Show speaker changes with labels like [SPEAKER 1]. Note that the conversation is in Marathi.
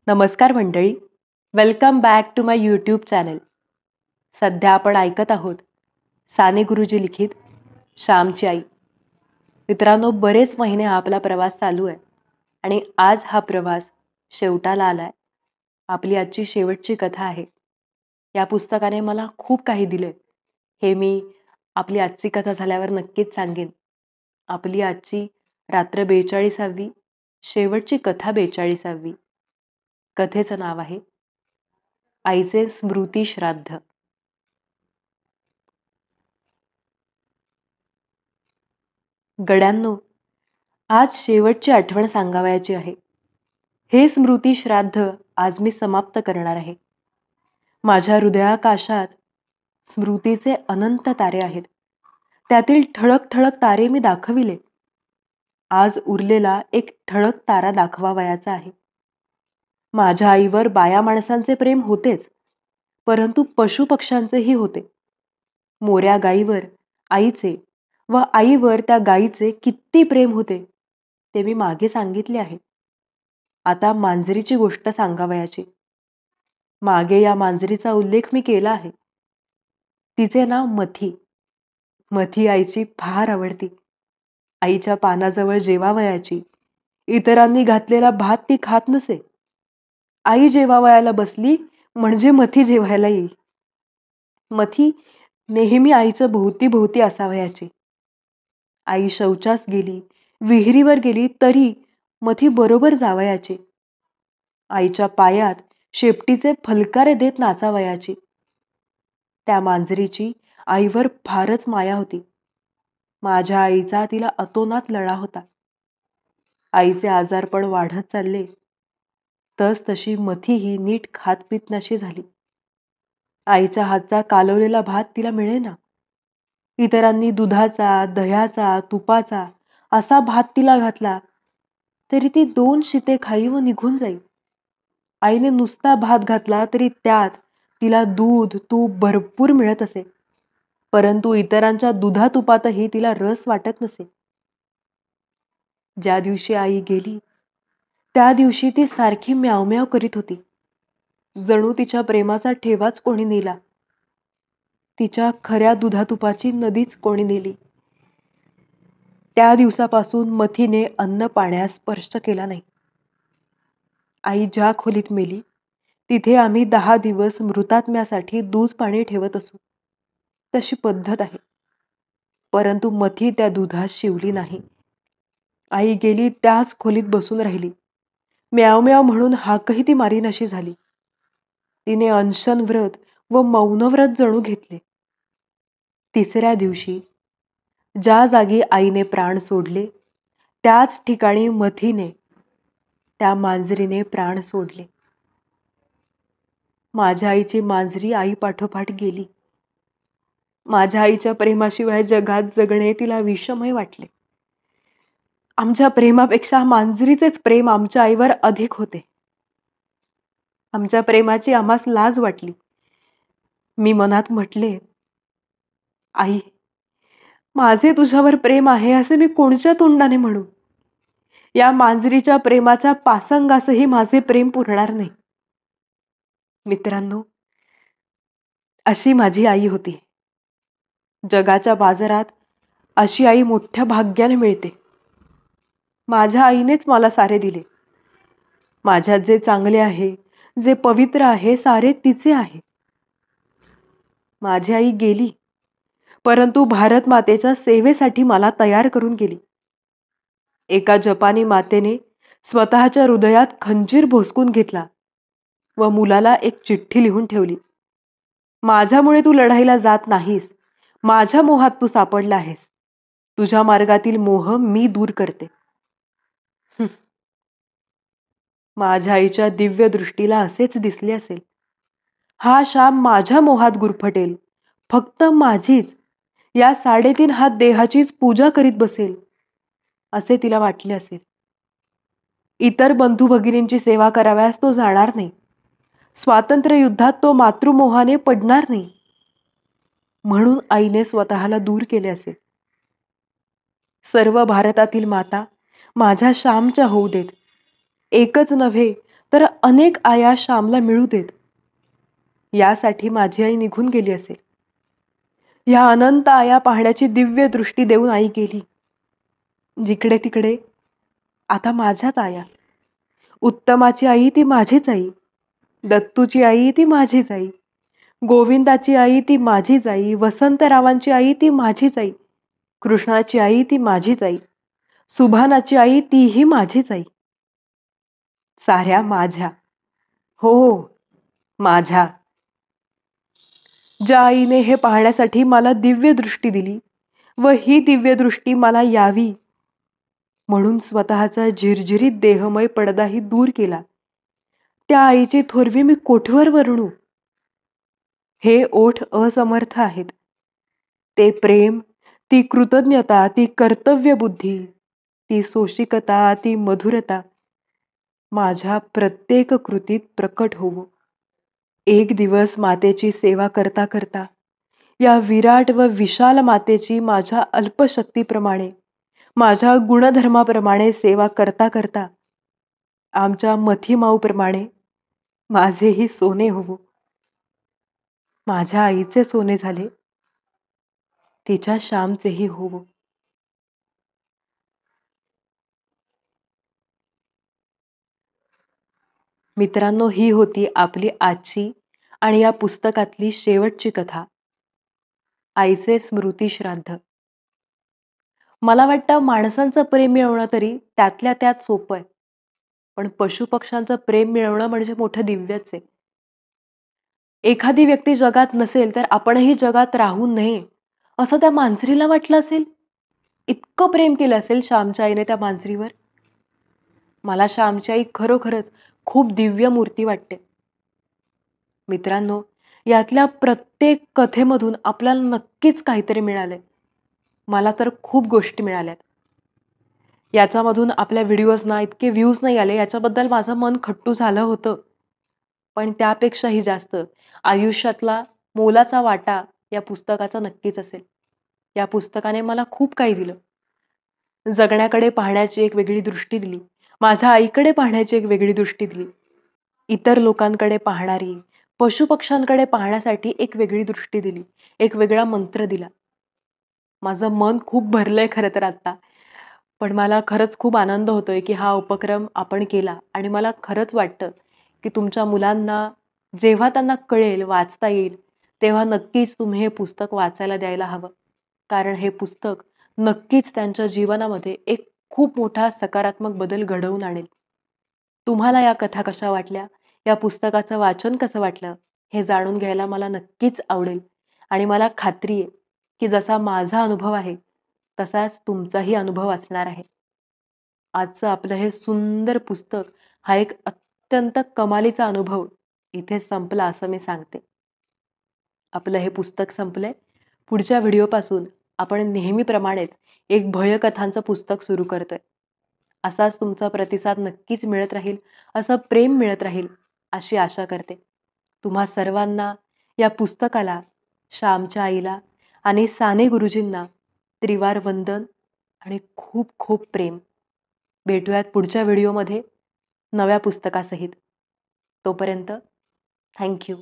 [SPEAKER 1] नमस्कार मंडळी, welcome back to my YouTube channel. सध्या आपण ऐकत आहोत साने गुरुजी लिखित श्यामची आई. मित्रांनो, बरेच महिने हा आपला प्रवास चालू आहे आणि आज हा प्रवास शेवटाला आला आहे. आपली आजची शेवटची कथा आहे. या पुस्तकाने मला खूप काही दिले, हे मी आपली आजची कथा झाल्यावर नक्कीच सांगेन. आपली आजची रात्र 42वी, शेवटची कथा 42वी. कथेचं नाव आहे आईचे स्मृती श्राद्ध. गड्यांनो, आज शेवटची आठवण सांगावयाची आहे. हे स्मृती श्राद्ध आज मी समाप्त करणार आहे. माझ्या हृदयाकाशात स्मृतीचे अनंत तारे आहेत. त्यातील ठळक ठळक तारे मी दाखविले. आज उरलेला एक ठळक तारा दाखवावयाचा आहे. माझ्या आईवर बाया माणसांचे प्रेम होतेच, परंतु पशुपक्ष्यांचेही होते. मोऱ्या गाईवर आईचे व आईवर त्या गाईचे किती प्रेम होते ते मी मागे सांगितले आहे. आता मांजरीची गोष्ट सांगावयाची. मागे या मांजरीचा उल्लेख मी केला आहे. तिचे नाव मथी. मथी आईची फार आवडती. आईच्या पानाजवळ जेवावयाची. इतरांनी घातलेला भात ती खात नसे. आई जेवावयाला बसली म्हणजे मथी जेवायला येईल. मथी नेहमी आईच्या भोवती भोवती असावयाची. आई शौचास गेली, विहिरीवर गेली तरी मथी बरोबर जावयाची. आईच्या पायात शेपटीचे फलकारे देत नाचावयाची. त्या मांजरीची आईवर फारच माया होती. माझ्या आईचा तिला अतोनात लळा होता. आईचे आजारपण वाढत चालले तस तशी मथीही नीट खातपीत नशी झाली. आईच्या हातचा कालवलेला भात तिला मिळेना. इतरांनी दुधाचा, दह्याचा, तुपाचा असा भात तिला घातला तरी ती 2 शिते खाई व निघून जाई. आईने नुसता भात घातला तरी त्यात तिला दूध, तूप भरपूर मिळत असे, परंतु इतरांच्या दुधातुपातही तिला रस वाटत नसे. ज्या दिवशी आई गेली त्या दिवशी ती सारखी म्याव म्याव करीत होती. जणू तिच्या प्रेमाचा ठेवाच कोणी नेला. तिच्या खऱ्या दुधातुपाची नदीच कोणी नेली. त्या दिवसापासून मथीने अन्न पाण्यास स्पर्श केला नाही. आई ज्या खोलीत मेली तिथे आम्ही 10 दिवस मृतात्म्यासाठी दूध पाणी ठेवत असू. तशी पद्धत आहे. परंतु मथी त्या दुधात शिवली नाही. आई गेली त्याच खोलीत बसून राहिली. म्याव म्याव म्हणून हाकही ती मारीनाशी झाली. तिने अनशन व्रत व मौनव्रत जणू घेतले. तिसऱ्या दिवशी ज्या जागी आईने प्राण सोडले त्याच ठिकाणी मथीने, त्या मांजरीने प्राण सोडले. माझ्या आईची मांजरी आई पाठोपाठ गेली. माझ्या आईच्या प्रेमाशिवाय जगात जगणे तिला विषमय वाटले. आमच्या प्रेमापेक्षा मांजरीचेच प्रेम आमच्या आईवर अधिक होते. आमच्या प्रेमाची आम्हास लाज वाटली. मी मनात म्हटले, आई, माझे तुझ्यावर प्रेम आहे असे मी कोणत्या तोंडाने म्हणू? या मांजरीच्या प्रेमाच्या पासंगासही माझे प्रेम पुरणार नाही. मित्रांनो, अशी माझी आई होती. जगाच्या बाजारात अशी आई मोठ्या भाग्याने मिळते. माझ्या आईनेच मला सारे दिले. माझ्यात जे चांगले आहे, जे पवित्र आहे, सारे तिचे आहे. माझी आई गेली, परंतु भारत मातेच्या सेवेसाठी मला तयार करून गेली. एका जपानी मातेने स्वतःच्या हृदयात खंजीर भोसकून घेतला व मुलाला एक चिठ्ठी लिहून ठेवली. माझ्यामुळे तू लढाईला जात नाहीस. माझ्या मोहात तू सापडला आहेस. तुझ्या मार्गातील मोह मी दूर करते. माझ्या आईच्या दिव्य दृष्टीला असेच दिसले असेल. हा शाप माझ्या मोहात गुरफटेल. फक्त माझीच, या 3.5 हात देहाचीच पूजा करीत बसेल असे तिला वाटले असेल. इतर बंधू भगिनींची सेवा कराव्यास तो जाणार नाही. स्वातंत्र्य युद्धात तो मातृमोहाने पडणार नाही. म्हणून आईने स्वतःला दूर केले असेल. सर्व भारतातील माता माझ्या श्यामच्या होऊ देत. एकच नव्हे तर अनेक आया श्यामला मिळू देत, यासाठी माझी आई निघून गेली असेल. ह्या अनंत आया पाहण्याची दिव्य दृष्टी देऊन आई गेली. जिकडे तिकडे आता माझ्याच आया. उत्तमाची आई ती माझीच आई, दत्तूची आई ती माझीच आई, गोविंदाची आई ती माझीच आई, वसंतरावांची आई ती माझीच आई, कृष्णाची आई ती माझीच आई, सुभानाची आई तीही माझीच आई. साऱ्या माझ्या. हो, माझ्या. ज्या आईने हे पाहण्यासाठी मला दिव्य दृष्टी दिली व ही दिव्य दृष्टी मला यावी म्हणून स्वतःचा झिरझिरीत देहमय पडदाही दूर केला, त्या आईची थोरवी मी कोठवर वर्णू. हे ओठ असमर्थ आहेत. ते प्रेम, ती कृतज्ञता, ती कर्तव्यबुद्धी, ती सोशिकता, ती मधुरता माझ्या प्रत्येक कृतीत प्रकट होवो. एक दिवस मातेची सेवा करता करता या विराट व विशाल मातेची माझ्या अल्पशक्तीप्रमाणे, माझ्या गुणधर्माप्रमाणे सेवा करता करता आमच्या मथीमाऊप्रमाणे माझेही सोने होवो. माझ्या आईचे सोने झाले, तिच्या श्यामचेही होवो. मित्रांनो, ही होती आपली आजची आणि या पुस्तकातली शेवटची कथा, आईचे स्मृतिश्राद्ध. मला वाटतं माणसांचं प्रेम मिळवणं तरी त्यातल्या त्यात सोपं आहे, पण पशुपक्ष्यांचं प्रेम मिळवणं म्हणजे मोठं दिव्यच आहे. एखादी व्यक्ती जगात नसेल तर आपणही जगात राहू नये असं त्या मांजरीला वाटलं असेल. इतकं प्रेम केलं असेल श्यामच्या आईने त्या मांजरीवर. मला श्यामची आई खरोखरच खूप दिव्य मूर्ती वाटते. मित्रांनो, यातल्या प्रत्येक कथेमधून आपल्याला नक्कीच काहीतरी मिळालंय. मला तर खूप गोष्टी मिळाल्यात. याच्यामधून आपल्या व्हिडिओजना इतके व्ह्यूज नाही आले, याच्याबद्दल माझं मन खट्टू झालं होतं. पण त्यापेक्षाही जास्त आयुष्यातला मोलाचा वाटा या पुस्तकाचा नक्कीच असेल. या पुस्तकाने मला खूप काही दिलं. जगण्याकडे पाहण्याची एक वेगळी दृष्टी दिली. माझ्या आईकडे पाहण्याची एक वेगळी दृष्टी दिली. इतर लोकांकडे पाहणारी, पशुपक्ष्यांकडे पाहण्यासाठी एक वेगळी दृष्टी दिली. एक वेगळा मंत्र दिला. माझं मन खूप भरलंय खरं तर आता. पण मला खरंच खूप आनंद होतोय की हा उपक्रम आपण केला आणि मला खरंच वाटतं की तुमच्या मुलांना जेव्हा त्यांना कळेल, वाचता येईल, तेव्हा नक्कीच तुम्ही हे पुस्तक वाचायला द्यायला हवं. कारण हे पुस्तक नक्कीच त्यांच्या जीवनामध्ये एक खूप मोठा सकारात्मक बदल घडवून आणेल. तुम्हाला या कथा कशा वाटल्या? या पुस्तकाचं वाचन कसं वाटलं? हे जाणून घ्यायला मला नक्कीच आवडेल आणि मला खात्री आहे की जसा माझा अनुभव आहे, तसाच तुमचाही अनुभव असणार आहे. आजचं आपलं हे सुंदर पुस्तक हा एक अत्यंत कमालीचा अनुभव इथे संपला असं मी सांगते. आपलं हे पुस्तक संपलंय. पुढच्या व्हिडिओपासून आपण नेहमीप्रमाणेच एक भयकथांचं पुस्तक सुरू करतोय. असाच तुमचा प्रतिसाद नक्कीच मिळत राहील, असं प्रेम मिळत राहील, अशी आशा करते. तुम्हा सर्वांना, या पुस्तकाला, श्यामच्या आईला आणि साने गुरुजींना त्रिवार वंदन आणि खूप खूप प्रेम. भेटूयात पुढच्या व्हिडिओमध्ये नव्या पुस्तकासहित. तोपर्यंत थँक यू.